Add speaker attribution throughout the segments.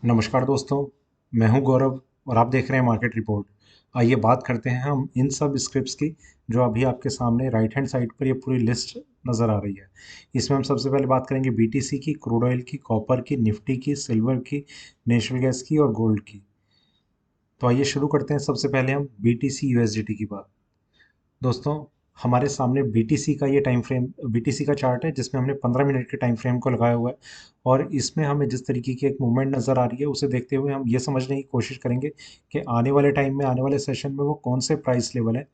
Speaker 1: नमस्कार दोस्तों, मैं हूं गौरव और आप देख रहे हैं मार्केट रिपोर्ट। आइए बात करते हैं हम इन सब स्क्रिप्ट्स की जो अभी आपके सामने राइट हैंड साइड पर ये पूरी लिस्ट नज़र आ रही है। इसमें हम सबसे पहले बात करेंगे बीटीसी की, क्रूड ऑयल की, कॉपर की, निफ्टी की, सिल्वर की, नेचुरल गैस की और गोल्ड की। तो आइए शुरू करते हैं। सबसे पहले हम बीटीसी यूएसडीटी की बात। दोस्तों, हमारे सामने बीटीसी का ये टाइम फ्रेम, बीटीसी का चार्ट है जिसमें हमने 15 मिनट के टाइम फ्रेम को लगाया हुआ है। और इसमें हमें जिस तरीके की एक मूवमेंट नज़र आ रही है उसे देखते हुए हम ये समझने की कोशिश करेंगे कि आने वाले टाइम में, आने वाले सेशन में वो कौन से प्राइस लेवल है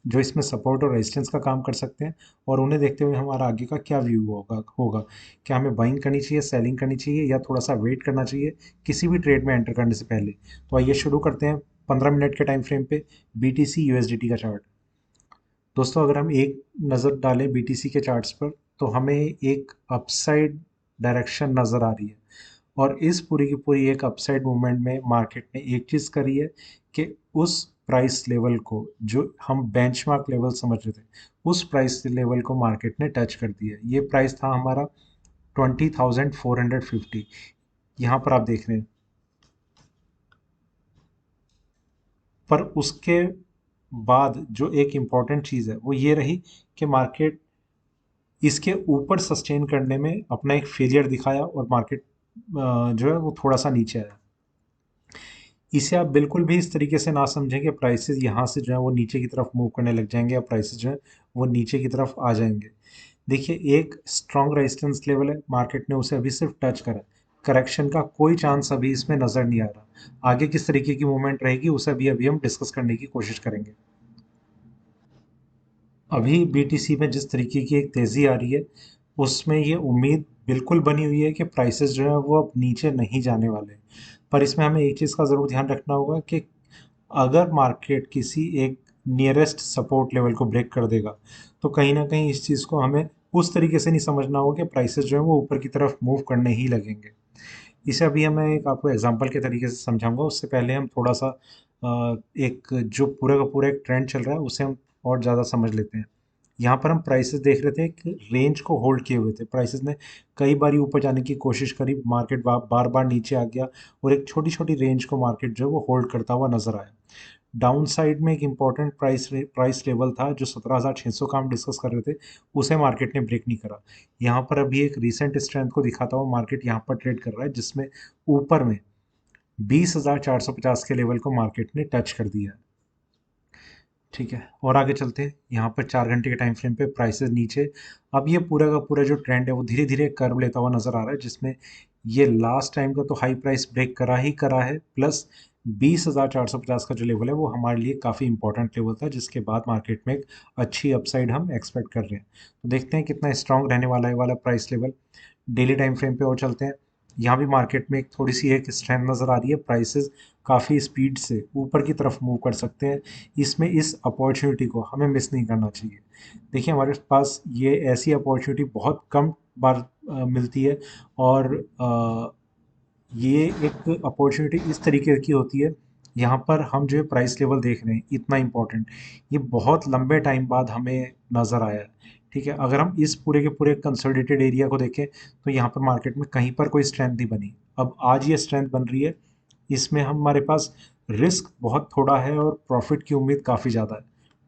Speaker 1: जो इसमें सपोर्ट और रेजिस्टेंस का काम कर सकते हैं। और उन्हें देखते हुए हमारा आगे का क्या व्यू होगा। क्या हमें बाइंग करनी चाहिए, सेलिंग करनी चाहिए या थोड़ा सा वेट करना चाहिए किसी भी ट्रेड में एंटर करने से पहले। तो आइए शुरू करते हैं 15 मिनट के टाइम फ्रेम पे बीटीसी यूएसडीटी का चार्ट। दोस्तों, अगर हम एक नज़र डालें बीटीसी के चार्ट्स पर तो हमें एक अपसाइड डायरेक्शन नज़र आ रही है। और इस पूरी की पूरी एक अपसाइड मूवमेंट में मार्केट ने एक चीज़ करी है कि उस प्राइस लेवल को जो हम बेंचमार्क लेवल समझ रहे थे, उस प्राइस लेवल को मार्केट ने टच कर दिया। ये प्राइस था हमारा 20,450। यहाँ पर आप देख रहे हैं। पर उसके बाद जो एक इम्पॉर्टेंट चीज़ है वो ये रही कि मार्केट इसके ऊपर सस्टेन करने में अपना एक फेलियर दिखाया और मार्केट जो है वो थोड़ा सा नीचे आया। इसे आप बिल्कुल भी इस तरीके से ना समझें कि प्राइसेस यहाँ से जो है वो नीचे की तरफ मूव करने लग जाएंगे या प्राइसेस जो है वो नीचे की तरफ आ जाएंगे। देखिए, एक स्ट्रॉन्ग रेजिस्टेंस लेवल है, मार्केट ने उसे अभी सिर्फ टच करा। करेक्शन का कोई चांस अभी इसमें नज़र नहीं आ रहा। आगे किस तरीके की मूवमेंट रहेगी उसे अभी अभी हम डिस्कस करने की कोशिश करेंगे। अभी बीटीसी में जिस तरीके की एक तेज़ी आ रही है उसमें ये उम्मीद बिल्कुल बनी हुई है कि प्राइसेस जो है वो अब नीचे नहीं जाने वाले। पर इसमें हमें एक चीज़ का ज़रूर ध्यान रखना होगा कि अगर मार्केट किसी एक नियरेस्ट सपोर्ट लेवल को ब्रेक कर देगा तो कहीं ना कहीं इस चीज़ को हमें उस तरीके से नहीं समझना होगा कि प्राइसेस जो है वो ऊपर की तरफ मूव करने ही लगेंगे। इसे अभी मैं एक आपको एग्जांपल के तरीके से समझाऊंगा। उससे पहले हम थोड़ा सा एक जो पूरा का पूरा एक ट्रेंड चल रहा है उसे हम और ज़्यादा समझ लेते हैं। यहाँ पर हम प्राइसेस देख रहे थे कि रेंज को होल्ड किए हुए थे। प्राइसेस ने कई बार ऊपर जाने की कोशिश करी, मार्केट बार बार नीचे आ गया और एक छोटी छोटी रेंज को मार्केट जो है वो होल्ड करता हुआ नजर आया। डाउन साइड में एक इम्पॉर्टेंट प्राइस लेवल था जो 17,600 का हम डिस्कस कर रहे थे, उसे मार्केट ने ब्रेक नहीं करा। यहाँ पर अभी एक रीसेंट स्ट्रेंथ को दिखाता हुआ मार्केट यहाँ पर ट्रेड कर रहा है जिसमें ऊपर में 20,450 के लेवल को मार्केट ने टच कर दिया है। ठीक है, और आगे चलते हैं। यहाँ पर 4 घंटे के टाइम फ्रेम पे प्राइसेस नीचे। अब ये पूरा का पूरा जो ट्रेंड है वो धीरे धीरे कर्व लेता हुआ नजर आ रहा है जिसमें ये लास्ट टाइम का तो हाई प्राइस ब्रेक करा ही करा है, प्लस 20,450 का जो लेवल है वो हमारे लिए काफ़ी इंपॉर्टेंट लेवल था जिसके बाद मार्केट में एक अच्छी अपसाइड हम एक्सपेक्ट कर रहे हैं। तो देखते हैं कितना स्ट्रांग रहने वाला है वाला price level. Daily time frame पे और चलते हैं। यहाँ भी मार्केट में एक थोड़ी सी एक स्ट्रेंथ नज़र आ रही है। प्राइसेस काफ़ी स्पीड से ऊपर की तरफ मूव कर सकते हैं। इसमें इस अपॉर्चुनिटी को हमें मिस नहीं करना चाहिए। देखिए, हमारे पास ये ऐसी अपॉर्चुनिटी बहुत कम बार मिलती है। और ये एक अपॉर्चुनिटी इस तरीके की होती है। यहाँ पर हम जो प्राइस लेवल देख रहे हैं इतना इम्पोर्टेंट, ये बहुत लंबे टाइम बाद हमें नज़र आया है। ठीक है, अगर हम इस पूरे के पूरे कंसोलिडेटेड एरिया को देखें तो यहाँ पर मार्केट में कहीं पर कोई स्ट्रेंथ नहीं बनी। अब आज ये स्ट्रेंथ बन रही है। इसमें हमारे पास रिस्क बहुत थोड़ा है और प्रॉफिट की उम्मीद काफ़ी ज़्यादा है।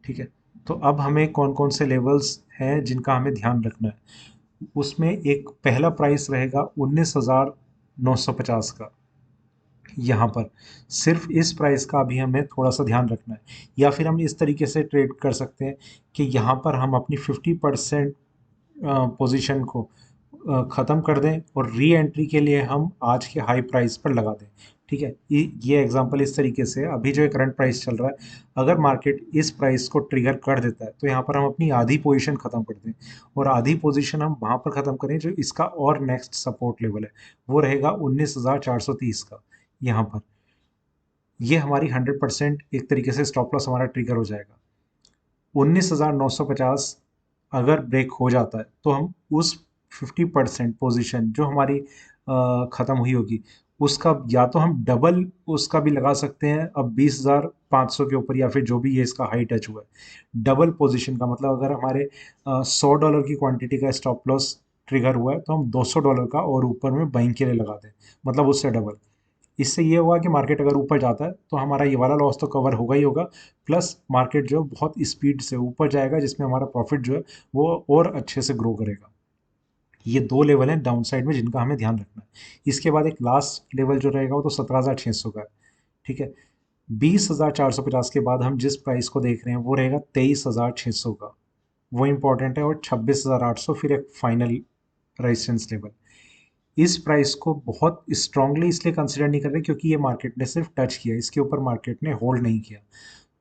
Speaker 1: ठीक है, तो अब हमें कौन कौन से लेवल्स हैं जिनका हमें ध्यान रखना है। उसमें एक पहला प्राइस रहेगा 19,950 का। यहाँ पर सिर्फ इस प्राइस का भी हमें थोड़ा सा ध्यान रखना है। या फिर हम इस तरीके से ट्रेड कर सकते हैं कि यहाँ पर हम अपनी 50% पोजीशन को ख़त्म कर दें और री एंट्री के लिए हम आज के हाई प्राइस पर लगा दें। ठीक है, ये एग्जांपल इस तरीके से है। अभी जो करंट प्राइस चल रहा है, अगर मार्केट इस प्राइस को ट्रिगर कर देता है तो यहाँ पर हम अपनी आधी पोजीशन ख़त्म कर दें और आधी पोजीशन हम वहाँ पर ख़त्म करें जो इसका और नेक्स्ट सपोर्ट लेवल है, वो रहेगा 19,430 का। यहाँ पर ये हमारी 100% एक तरीके से स्टॉप लॉस हमारा ट्रिगर हो जाएगा। 19,950 अगर ब्रेक हो जाता है तो हम उस 50% पोजीशन जो हमारी ख़त्म हुई होगी उसका या तो हम डबल उसका भी लगा सकते हैं अब 20,500 के ऊपर, या फिर जो भी ये इसका हाई टच हुआ है डबल पोजीशन का मतलब अगर हमारे $100 की क्वांटिटी का स्टॉप लॉस ट्रिगर हुआ है तो हम $200 का और ऊपर में बाइंग के लिए लगा दें, मतलब उससे डबल। इससे ये होगा कि मार्केट अगर ऊपर जाता है तो हमारा ये वाला लॉस तो कवर होगा ही होगा, प्लस मार्केट जो है बहुत स्पीड से ऊपर जाएगा, जिसमें हमारा प्रॉफिट जो है वो और अच्छे से ग्रो करेगा। ये दो लेवल हैं डाउन साइड में जिनका हमें ध्यान रखना है। इसके बाद एक लास्ट लेवल जो रहेगा वो तो 17,600 का है। ठीक है, 20,450 के बाद हम जिस प्राइस को देख रहे हैं वो रहेगा 23,600 का, वो इंपॉर्टेंट है। और 26,800 फिर एक फाइनल रेजिस्टेंस लेवल। इस प्राइस को बहुत स्ट्रांगली इसलिए कंसिडर नहीं कर रहे क्योंकि ये मार्केट ने सिर्फ टच किया, इसके ऊपर मार्केट ने होल्ड नहीं किया,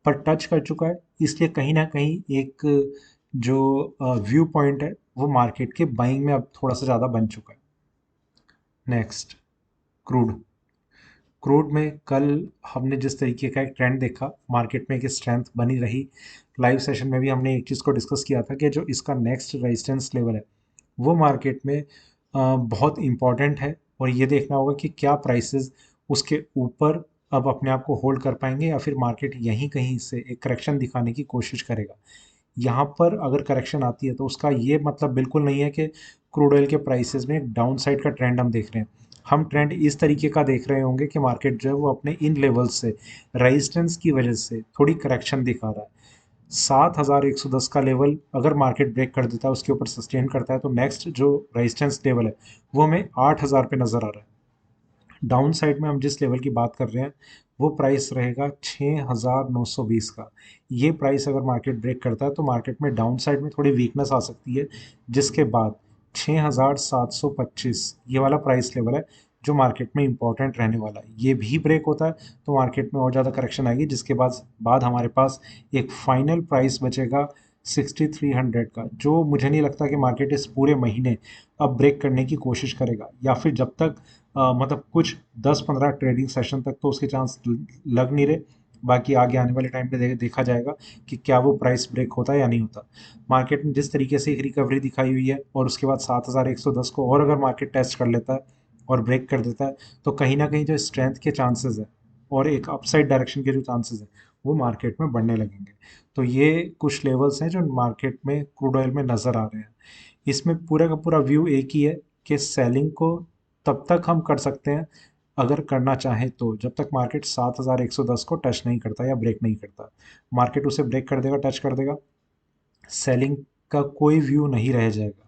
Speaker 1: पर टच कर चुका है, इसलिए कहीं ना कहीं एक जो व्यू पॉइंट है वो मार्केट के बाइंग में अब थोड़ा सा ज़्यादा बन चुका है। Next, crude. क्रूड में कल हमने जिस तरीके का एक ट्रेंड देखा, मार्केट में एक स्ट्रेंथ बनी रही। लाइव सेशन में भी हमने एक चीज़ को डिस्कस किया था कि जो इसका नेक्स्ट रेजिस्टेंस लेवल है वो मार्केट में बहुत इम्पॉर्टेंट है, और ये देखना होगा कि क्या प्राइसेस उसके ऊपर अब अपने आप को होल्ड कर पाएंगे या फिर मार्केट यहीं कहीं से एक करेक्शन दिखाने की कोशिश करेगा। यहाँ पर अगर करेक्शन आती है तो उसका ये मतलब बिल्कुल नहीं है कि क्रूड ऑयल के प्राइसेस में एक डाउन साइड का ट्रेंड हम देख रहे हैं। हम ट्रेंड इस तरीके का देख रहे होंगे कि मार्केट जो है वो अपने इन लेवल्स से रेजिस्टेंस की वजह से थोड़ी करेक्शन दिखा रहा है। 7,110 का लेवल अगर मार्केट ब्रेक कर देता है, उसके ऊपर सस्टेन करता है, तो नेक्स्ट जो रेजिस्टेंस लेवल है वो हमें 8,000 पे नज़र आ रहा है। डाउन साइड में हम जिस लेवल की बात कर रहे हैं वो प्राइस रहेगा 6,920 का। ये प्राइस अगर मार्केट ब्रेक करता है तो मार्केट में डाउन साइड में थोड़ी वीकनेस आ सकती है, जिसके बाद 6,725 ये वाला प्राइस लेवल है जो मार्केट में इंपॉर्टेंट रहने वाला है। ये भी ब्रेक होता है तो मार्केट में और ज़्यादा करेक्शन आएगी, जिसके बाद हमारे पास एक फाइनल प्राइस बचेगा 6,300 का, जो मुझे नहीं लगता कि मार्केट इस पूरे महीने अब ब्रेक करने की कोशिश करेगा, या फिर जब तक मतलब कुछ 10-15 ट्रेडिंग सेशन तक तो उसके चांस लग नहीं रहे। बाकी आगे आने वाले टाइम पे देखा जाएगा कि क्या वो प्राइस ब्रेक होता है या नहीं होता। मार्केट में जिस तरीके से एक रिकवरी दिखाई हुई है और उसके बाद 7,110 को और अगर मार्केट टेस्ट कर लेता है और ब्रेक कर देता है तो कहीं ना कहीं जो स्ट्रेंथ के चांसेस है और एक अपसाइड डायरेक्शन के जो चांसेस हैं वो मार्केट में बढ़ने लगेंगे। तो ये कुछ लेवल्स हैं जो मार्केट में क्रूड ऑयल में नज़र आ रहे हैं। इसमें पूरा का पूरा व्यू एक ही है कि सेलिंग को तब तक हम कर सकते हैं अगर करना चाहें तो, जब तक मार्केट 7,110 को टच नहीं करता या ब्रेक नहीं करता। मार्केट उसे ब्रेक कर देगा, टच कर देगा, सेलिंग का कोई व्यू नहीं रह जाएगा।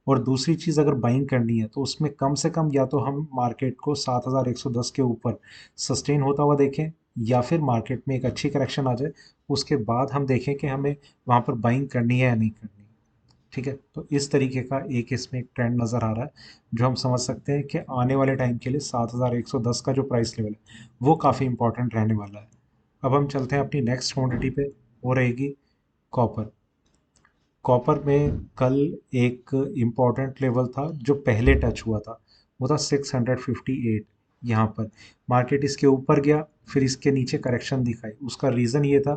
Speaker 1: और दूसरी चीज़ अगर बाइंग करनी है तो उसमें कम से कम या तो हम मार्केट को 7,110 के ऊपर सस्टेन होता हुआ देखें, या फिर मार्केट में एक अच्छी करेक्शन आ जाए, उसके बाद हम देखें कि हमें वहाँ पर बाइंग करनी है या नहीं करनी। ठीक है, तो इस तरीके का एक इसमें एक ट्रेंड नज़र आ रहा है जो हम समझ सकते हैं कि आने वाले टाइम के लिए 7,110 का जो प्राइस लेवल है वो काफ़ी इंपॉर्टेंट रहने वाला है। अब हम चलते हैं अपनी नेक्स्ट कमोडिटी पे, वो रहेगी कॉपर। कॉपर में कल एक इम्पॉर्टेंट लेवल था जो पहले टच हुआ था, वो था 658। यहाँ पर मार्केट इसके ऊपर गया, फिर इसके नीचे करेक्शन दिखाई। उसका रीज़न ये था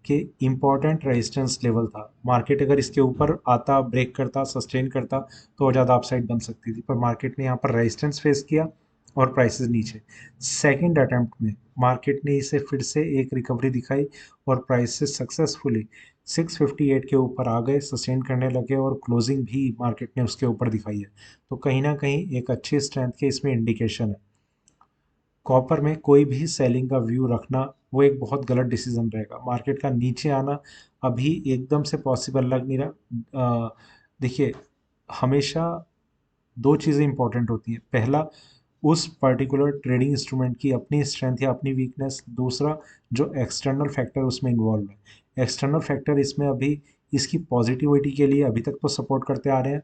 Speaker 1: कि इम्पॉर्टेंट रेजिस्टेंस लेवल था, मार्केट अगर इसके ऊपर आता, ब्रेक करता, सस्टेन करता तो और ज़्यादा अपसाइड बन सकती थी, पर मार्केट ने यहाँ पर रेजिस्टेंस फेस किया और प्राइसेस नीचे। सेकंड अटेम्प्ट में मार्केट ने इसे फिर से एक रिकवरी दिखाई और प्राइसेस सक्सेसफुली 658 के ऊपर आ गए, सस्टेन करने लगे, और क्लोजिंग भी मार्केट ने उसके ऊपर दिखाई है। तो कहीं ना कहीं एक अच्छी स्ट्रेंथ के इसमें इंडिकेशन है। कॉपर में कोई भी सेलिंग का व्यू रखना वो एक बहुत गलत डिसीजन रहेगा। मार्केट का नीचे आना अभी एकदम से पॉसिबल लग नहीं रहा। देखिए, हमेशा दो चीज़ें इंपॉर्टेंट होती हैं। पहला, उस पर्टिकुलर ट्रेडिंग इंस्ट्रूमेंट की अपनी स्ट्रेंथ या अपनी वीकनेस। दूसरा, जो एक्सटर्नल फैक्टर उसमें इन्वॉल्व है। एक्सटर्नल फैक्टर इसमें अभी इसकी पॉजिटिविटी के लिए अभी तक तो सपोर्ट करते आ रहे हैं,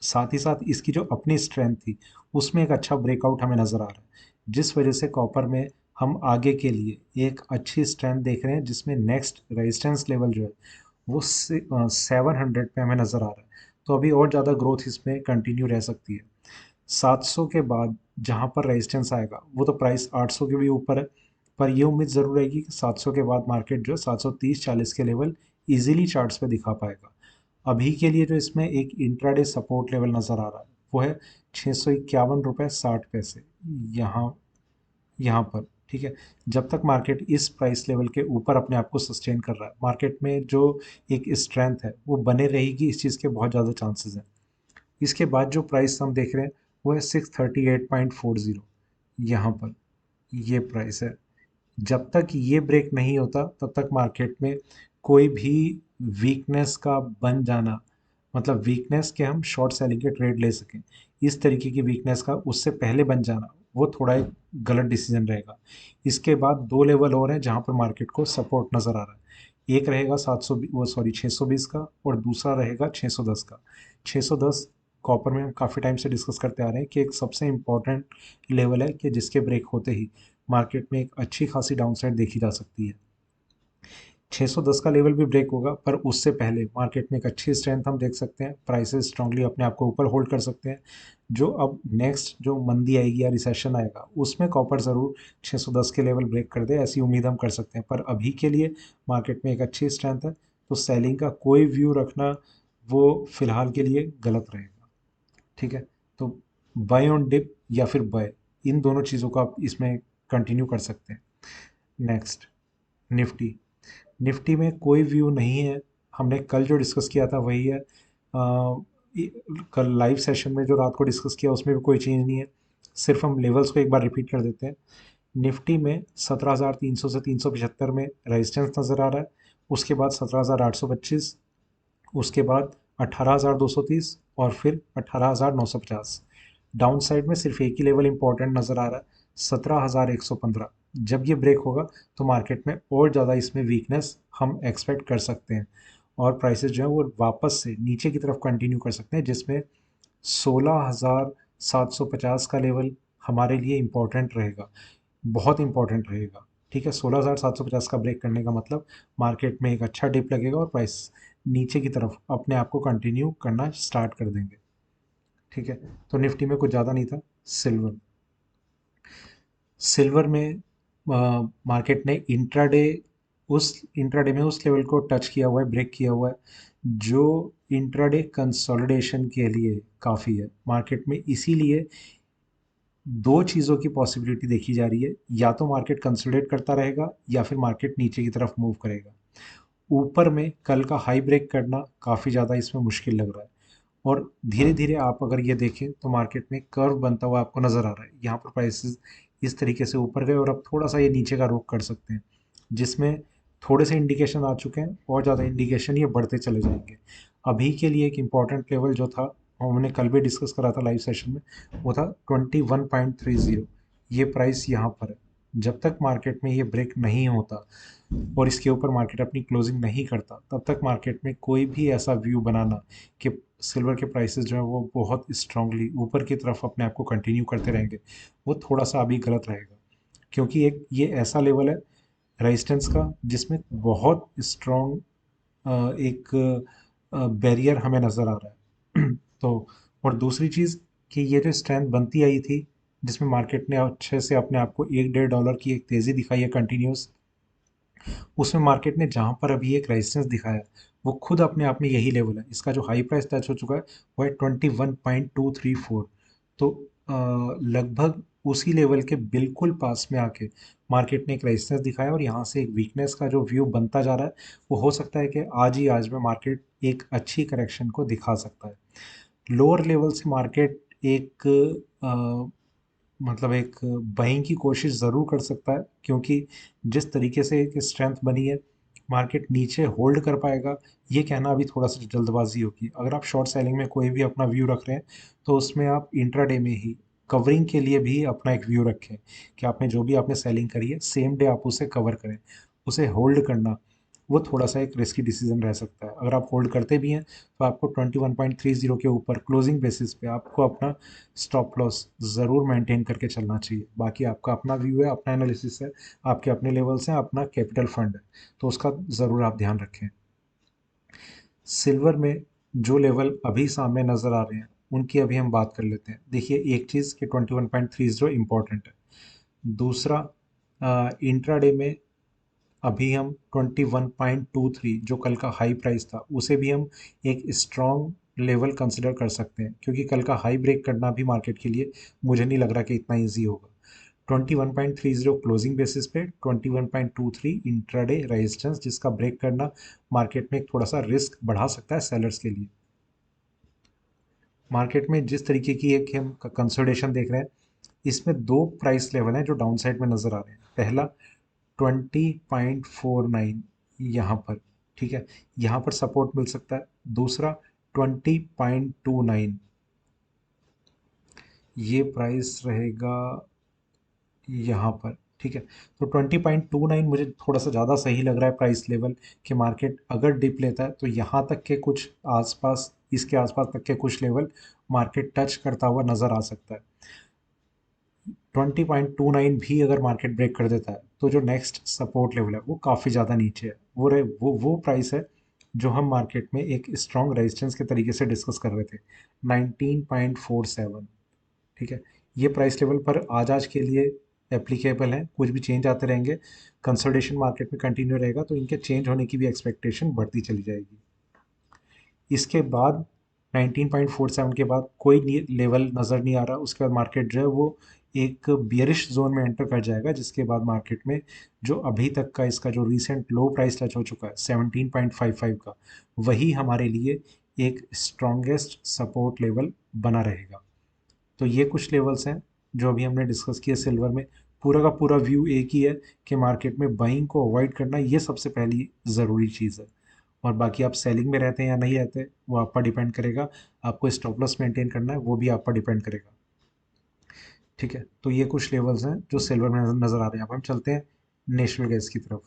Speaker 1: साथ ही साथ इसकी जो अपनी स्ट्रेंथ थी उसमें एक अच्छा ब्रेकआउट हमें नज़र आ रहा है, जिस वजह से कॉपर में हम आगे के लिए एक अच्छी स्ट्रेंथ देख रहे हैं, जिसमें नेक्स्ट रेजिस्टेंस लेवल जो है वो 700 पे हमें नज़र आ रहा है। तो अभी और ज़्यादा ग्रोथ इसमें कंटिन्यू रह सकती है। 700 के बाद जहाँ पर रेजिस्टेंस आएगा वो तो प्राइस 800 के भी ऊपर है, पर ये उम्मीद ज़रूर रहेगी कि 700 के बाद मार्केट जो है 730-40 के लेवल इजीली चार्ट्स पे दिखा पाएगा। अभी के लिए जो इसमें एक इंट्राडे सपोर्ट लेवल नज़र आ रहा है वो है 651 रुपये 60 पैसे, यहाँ यहाँ पर। ठीक है, जब तक मार्केट इस प्राइस लेवल के ऊपर अपने आप को सस्टेन कर रहा है, मार्केट में जो एक स्ट्रेंथ है वो बने रहेगी, इस चीज़ के बहुत ज़्यादा चांसेस हैं। इसके बाद जो प्राइस हम देख रहे हैं वो है 638.40। यहाँ पर ये प्राइस है। जब तक ये ब्रेक नहीं होता तब तक मार्केट में कोई भी वीकनेस का बन जाना, मतलब वीकनेस के हम शॉर्ट सेलिंग के ट्रेड ले सकें, इस तरीके की वीकनेस का उससे पहले बन जाना वो थोड़ा एक गलत डिसीजन रहेगा। इसके बाद दो लेवल और हैं जहां पर मार्केट को सपोर्ट नज़र आ रहा है। एक रहेगा 700 वो सॉरी 620 का, और दूसरा रहेगा 610 का। 610 कॉपर में हम काफ़ी टाइम से डिस्कस करते आ रहे हैं कि एक सबसे इम्पॉर्टेंट लेवल है कि जिसके ब्रेक होते ही मार्केट में एक अच्छी खासी डाउनसाइड देखी जा सकती है। 610 का लेवल भी ब्रेक होगा, पर उससे पहले मार्केट में एक अच्छी स्ट्रेंथ हम देख सकते हैं, प्राइसेस स्ट्रांगली अपने आप को ऊपर होल्ड कर सकते हैं। जो अब नेक्स्ट जो मंदी आएगी या रिसेशन आएगा उसमें कॉपर ज़रूर 610 के लेवल ब्रेक कर दे, ऐसी उम्मीद हम कर सकते हैं। पर अभी के लिए मार्केट में एक अच्छी स्ट्रेंथ है, तो सेलिंग का कोई व्यू रखना वो फिलहाल के लिए गलत रहेगा। ठीक है, तो बाय ऑन डिप या फिर बाय, इन दोनों चीज़ों को आप इसमें कंटिन्यू कर सकते हैं। Next, Nifty. निफ्टी में कोई व्यू नहीं है, हमने कल जो डिस्कस किया था वही है। कल लाइव सेशन में जो रात को डिस्कस किया उसमें भी कोई चेंज नहीं है, सिर्फ हम लेवल्स को एक बार रिपीट कर देते हैं। निफ्टी में 17,300 से 375 में रेजिस्टेंस नज़र आ रहा है, उसके बाद 17,825, उसके बाद 18,230 और फिर 18,950। डाउन साइड में सिर्फ एक ही लेवल इंपॉर्टेंट नज़र आ रहा है, 17,115। जब ये ब्रेक होगा तो मार्केट में और ज़्यादा इसमें वीकनेस हम एक्सपेक्ट कर सकते हैं, और प्राइसेस जो है वो वापस से नीचे की तरफ कंटिन्यू कर सकते हैं, जिसमें 16,750 का लेवल हमारे लिए इम्पोर्टेंट रहेगा, बहुत इंपॉर्टेंट रहेगा। ठीक है, 16,750 का ब्रेक करने का मतलब मार्केट में एक अच्छा डिप लगेगा और प्राइस नीचे की तरफ अपने आप को कंटिन्यू करना स्टार्ट कर देंगे। ठीक है, तो निफ्टी में कुछ ज़्यादा नहीं था। सिल्वर। सिल्वर में मार्केट ने इंट्राडे में उस लेवल को टच किया हुआ है, ब्रेक किया हुआ है, जो इंट्राडे कंसोलिडेशन के लिए काफ़ी है मार्केट में। इसीलिए दो चीज़ों की पॉसिबिलिटी देखी जा रही है, या तो मार्केट कंसोलिडेट करता रहेगा या फिर मार्केट नीचे की तरफ मूव करेगा। ऊपर में कल का हाई ब्रेक करना काफ़ी ज़्यादा इसमें मुश्किल लग रहा है, और धीरे धीरे आप अगर ये देखें तो मार्केट में कर्व बनता हुआ आपको नज़र आ रहा है। यहाँ पर प्राइसेस इस तरीके से ऊपर गए और अब थोड़ा सा ये नीचे का रुख कर सकते हैं, जिसमें थोड़े से इंडिकेशन आ चुके हैं, और ज़्यादा इंडिकेशन ये बढ़ते चले जाएंगे। अभी के लिए एक इम्पॉर्टेंट लेवल जो था, हमने कल भी डिस्कस करा था लाइव सेशन में, वो था 21.30। ये प्राइस यहाँ पर है। जब तक मार्केट में ये ब्रेक नहीं होता और इसके ऊपर मार्केट अपनी क्लोजिंग नहीं करता, तब तक मार्केट में कोई भी ऐसा व्यू बनाना कि सिल्वर के प्राइसेस जो है वो बहुत स्ट्रांगली ऊपर की तरफ अपने आप को कंटिन्यू करते रहेंगे, वो थोड़ा सा अभी गलत रहेगा। क्योंकि एक ये ऐसा लेवल है रेजिस्टेंस का जिसमें बहुत स्ट्रांग एक बैरियर हमें नज़र आ रहा है। तो और दूसरी चीज़ कि ये जो स्ट्रेंथ बनती आई थी, जिसमें मार्केट ने अच्छे से अपने आप को $1-1.5 की एक तेज़ी दिखाई है कंटिन्यूस, उसमें मार्केट ने जहाँ पर अभी एक रेजिस्टेंस दिखाया, वो खुद अपने आप में यही लेवल है। इसका जो हाई प्राइस टच हो चुका है वो है 21.234। तो लगभग उसी लेवल के बिल्कुल पास में आके मार्केट ने एक रेजिस्टेंस दिखाया, और यहाँ से एक वीकनेस का जो व्यू बनता जा रहा है, वो हो सकता है कि आज में मार्केट एक अच्छी करेक्शन को दिखा सकता है। लोअर लेवल से मार्केट एक मतलब एक बाइंग की कोशिश ज़रूर कर सकता है, क्योंकि जिस तरीके से एक स्ट्रेंथ बनी है, मार्केट नीचे होल्ड कर पाएगा ये कहना अभी थोड़ा सा जल्दबाजी होगी। अगर आप शॉर्ट सेलिंग में कोई भी अपना व्यू रख रहे हैं, तो उसमें आप इंट्राडे में ही कवरिंग के लिए भी अपना एक व्यू रखें, कि आपने जो भी आपने सेलिंग करी है सेम डे आप उसे कवर करें। उसे होल्ड करना वो थोड़ा सा एक रिस्की डिसीजन रह सकता है। अगर आप होल्ड करते भी हैं तो आपको 21.30 के ऊपर क्लोजिंग बेसिस पे आपको अपना स्टॉप लॉस ज़रूर मेंटेन करके चलना चाहिए। बाकी आपका अपना व्यू है, अपना एनालिसिस है, आपके अपने लेवल्स हैं, अपना कैपिटल फंड है, तो उसका ज़रूर आप ध्यान रखें। सिल्वर में जो लेवल अभी सामने नज़र आ रहे हैं उनकी अभी हम बात कर लेते हैं। देखिए, एक चीज़ कि 21.30 इम्पॉर्टेंट है। दूसरा, इंट्राडे में अभी हम 21.23 जो कल का हाई प्राइस था उसे भी हम एक स्ट्रॉन्ग लेवल कंसिडर कर सकते हैं, क्योंकि कल का हाई ब्रेक करना भी मार्केट के लिए मुझे नहीं लग रहा कि इतना इजी होगा। 21.30 क्लोजिंग बेसिस पे, 21.23 इंट्राडे रेजिस्टेंस, जिसका ब्रेक करना मार्केट में एक थोड़ा सा रिस्क बढ़ा सकता है सेलर्स के लिए। मार्केट में जिस तरीके की एक हम कंसोलिडेशन देख रहे हैं, इसमें दो प्राइस लेवल हैं जो डाउन साइड में नज़र आ रहे हैं। पहला 20.49 यहाँ पर, ठीक है, यहाँ पर सपोर्ट मिल सकता है। दूसरा 20.29, ये प्राइस रहेगा यहाँ पर, ठीक है। तो 20.29 मुझे थोड़ा सा ज़्यादा सही लग रहा है प्राइस लेवल, कि मार्केट अगर डिप लेता है तो यहाँ तक के कुछ आसपास, इसके आसपास तक के कुछ लेवल मार्केट टच करता हुआ नज़र आ सकता है। 20.29 भी अगर मार्केट ब्रेक कर देता है तो जो नेक्स्ट सपोर्ट लेवल है वो काफ़ी ज़्यादा नीचे है। वो प्राइस है जो हम मार्केट में एक स्ट्रॉन्ग रेजिस्टेंस के तरीके से डिस्कस कर रहे थे, 19.47, ठीक है। ये प्राइस लेवल पर आज के लिए एप्लीकेबल है, कुछ भी चेंज आते रहेंगे, कंसोलिडेशन मार्केट में कंटिन्यू रहेगा तो इनके चेंज होने की भी एक्सपेक्टेशन बढ़ती चली जाएगी। इसके बाद 19.47 के बाद कोई लेवल नज़र नहीं आ रहा, उसके बाद मार्केट जो है वो एक बियरिश जोन में एंटर कर जाएगा, जिसके बाद मार्केट में जो अभी तक का इसका जो रीसेंट लो प्राइस टच हो चुका है 17.55 का, वही हमारे लिए एक स्ट्रॉन्गेस्ट सपोर्ट लेवल बना रहेगा। तो ये कुछ लेवल्स हैं जो अभी हमने डिस्कस किए सिल्वर में। पूरा का पूरा व्यू एक ही है कि मार्केट में बाइंग को अवॉइड करना ये सबसे पहली ज़रूरी चीज़ है, और बाकी आप सेलिंग में रहते हैं या नहीं रहते वो आप पर डिपेंड करेगा। आपको स्टॉप लॉस मेंटेन करना है वो भी आप पर डिपेंड करेगा, ठीक है। तो ये कुछ लेवल्स हैं जो सिल्वर में नज़र आ रहे हैं। अब हम चलते हैं नेचुरल गैस की तरफ।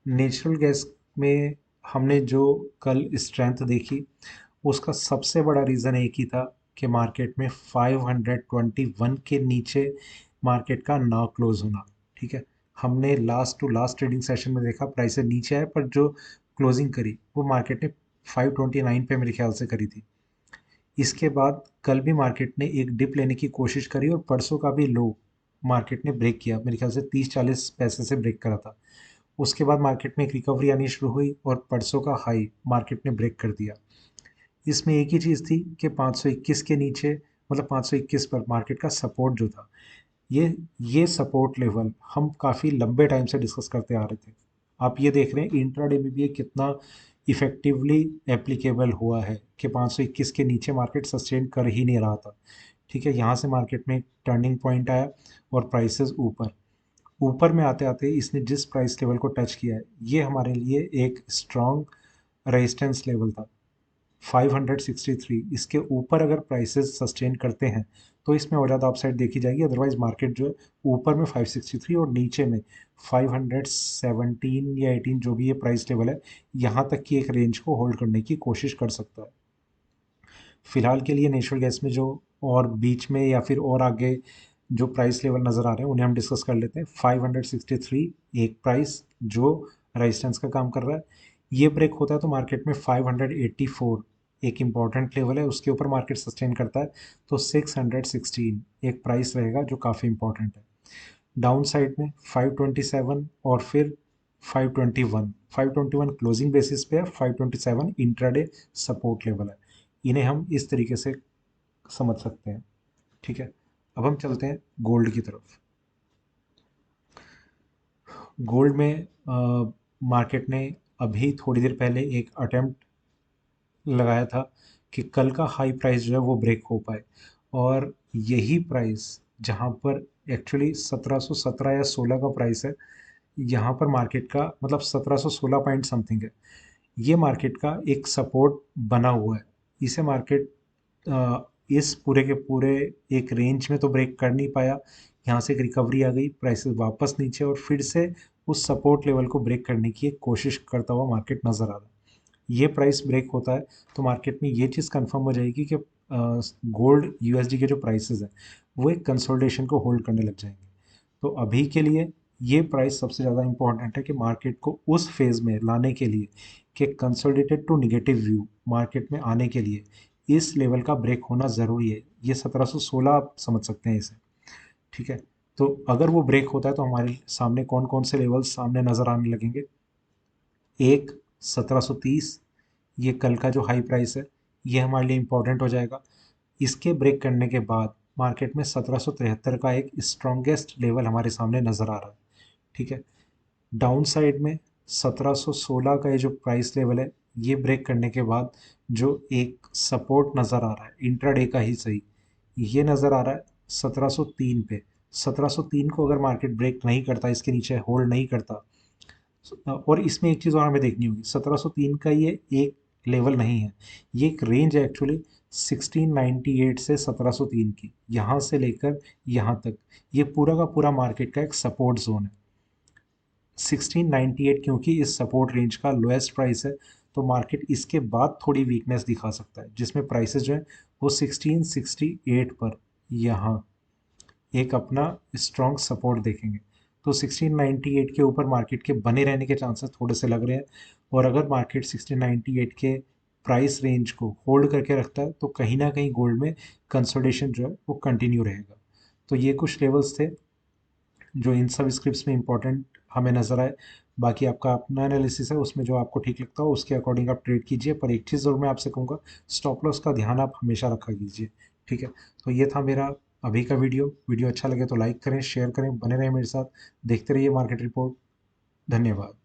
Speaker 1: नेचुरल गैस में हमने जो कल स्ट्रेंथ देखी, उसका सबसे बड़ा रीज़न एक ही था कि मार्केट में 521 के नीचे मार्केट का ना क्लोज होना, ठीक है। हमने last to last trading session में देखा प्राइस नीचे आए, पर जो क्लोजिंग करी वो मार्केट ने 529 पे मेरे ख्याल से करी थी। इसके बाद कल भी मार्केट ने एक डिप लेने की कोशिश करी और परसों का भी लो मार्केट ने ब्रेक किया, मेरे ख्याल से 30-40 पैसे से ब्रेक करा था। उसके बाद मार्केट में एक रिकवरी आनी शुरू हुई और परसों का हाई मार्केट ने ब्रेक कर दिया। इसमें एक ही चीज़ थी कि 521 के नीचे, मतलब 521 पर मार्केट का सपोर्ट जो था, ये सपोर्ट लेवल हम काफ़ी लंबे टाइम से डिस्कस करते आ रहे थे। आप ये देख रहे हैं इंट्राडे में भी ये कितना इफेक्टिवली एप्लीकेबल हुआ है कि 521 के नीचे मार्केट सस्टेन कर ही नहीं रहा था, ठीक है। यहाँ से मार्केट में एक टर्निंग पॉइंट आया और प्राइसेस ऊपर ऊपर में आते आते इसने जिस प्राइस लेवल को टच किया है, ये हमारे लिए एक स्ट्रॉन्ग रेजिस्टेंस लेवल था, 563। इसके ऊपर अगर प्राइसेस सस्टेन करते हैं तो इसमें और ज़्यादा अपसाइड देखी जाएगी। अदरवाइज मार्केट जो है ऊपर में 563 और नीचे में 517 या 18, जो भी ये प्राइस लेवल है, यहाँ तक की एक रेंज को होल्ड करने की कोशिश कर सकता है। फिलहाल के लिए नेचुरल गैस में जो और बीच में या फिर और आगे जो प्राइस लेवल नज़र आ रहे हैं उन्हें हम डिस्कस कर लेते हैं। 563 एक प्राइस जो रेजिस्टेंस का काम कर रहा है। ये ब्रेक होता है तो मार्केट में 584 एक इम्पॉर्टेंट लेवल है, उसके ऊपर मार्केट सस्टेन करता है तो 616 एक प्राइस रहेगा जो काफ़ी इंपॉर्टेंट है। डाउन साइड में 527 और फिर 521, 521 क्लोजिंग बेसिस पे है, 527 इंट्राडे सपोर्ट लेवल है। इन्हें हम इस तरीके से समझ सकते हैं, ठीक है। अब हम चलते हैं गोल्ड की तरफ। गोल्ड में मार्केट ने अभी थोड़ी देर पहले एक अटेम्प्ट लगाया था कि कल का हाई प्राइस जो है वो ब्रेक हो पाए, और यही प्राइस जहाँ पर एक्चुअली 1717 या 16 का प्राइस है, यहाँ पर मार्केट का मतलब 1716 पॉइंट समथिंग है, ये मार्केट का एक सपोर्ट बना हुआ है। इसे मार्केट इस पूरे के पूरे एक रेंज में तो ब्रेक कर नहीं पाया, यहाँ से एक रिकवरी आ गई, प्राइसेस वापस नीचे और फिर से उस सपोर्ट लेवल को ब्रेक करने की एक कोशिश करता हुआ मार्केट नज़र आ रहा है। ये प्राइस ब्रेक होता है तो मार्केट में ये चीज़ कंफर्म हो जाएगी कि गोल्ड यूएसडी के जो प्राइसेस हैं वो एक कंसोलिडेशन को होल्ड करने लग जाएंगे। तो अभी के लिए ये प्राइस सबसे ज़्यादा इंपॉर्टेंट है कि मार्केट को उस फेज़ में लाने के लिए कि consolidated to negative view market में आने के लिए इस लेवल का ब्रेक होना ज़रूरी है। ये 1716 आप समझ सकते हैं इसे, ठीक है। तो अगर वो ब्रेक होता है तो हमारे सामने कौन कौन से लेवल्स सामने नज़र आने लगेंगे। एक 1730, ये कल का जो हाई प्राइस है ये हमारे लिए इम्पोर्टेंट हो जाएगा। इसके ब्रेक करने के बाद मार्केट में 1773 का एक स्ट्रॉन्गेस्ट लेवल हमारे सामने नज़र आ रहा है, ठीक है। डाउन साइड में 1716 का ये जो प्राइस लेवल है ये ब्रेक करने के बाद जो एक सपोर्ट नज़र आ रहा है इंट्राडे का ही सही, ये नज़र आ रहा है 1703 पे। 1703 को अगर मार्केट ब्रेक नहीं करता, इसके नीचे होल्ड नहीं करता, और इसमें एक चीज़ और हमें देखनी होगी, 1703 का ये एक लेवल नहीं है, ये एक रेंज है एक्चुअली। 1698 से 1703 की, यहाँ से लेकर यहाँ तक, ये पूरा का पूरा मार्केट का एक सपोर्ट जोन है। 1698 क्योंकि इस सपोर्ट रेंज का लोएस्ट प्राइस है, तो मार्केट इसके बाद थोड़ी वीकनेस दिखा सकता है, जिसमें प्राइसेस जो है वो 1668 पर यहाँ एक अपना स्ट्रॉन्ग सपोर्ट देखेंगे। तो 1698 के ऊपर मार्केट के बने रहने के चांसेस थोड़े से लग रहे हैं, और अगर मार्केट 1698 के प्राइस रेंज को होल्ड करके रखता है तो कहीं ना कहीं गोल्ड में कंसोलिडेशन जो है वो कंटिन्यू रहेगा। तो ये कुछ लेवल्स थे जो इन सब स्क्रिप्ट्स में इंपॉर्टेंट हमें नज़र आए। बाकी आपका अपना एनालिसिस है, उसमें जो आपको ठीक लगता हो उसके अकॉर्डिंग आप ट्रेड कीजिए, पर एक चीज़ ज़रूर मैं आपसे कहूँगा, स्टॉप लॉस का ध्यान आप हमेशा रखा कीजिए। ठीक है, तो ये था मेरा अभी का वीडियो। वीडियो अच्छा लगे तो लाइक करें, शेयर करें, बने रहें मेरे साथ, देखते रहिए मार्केट रिपोर्ट। धन्यवाद।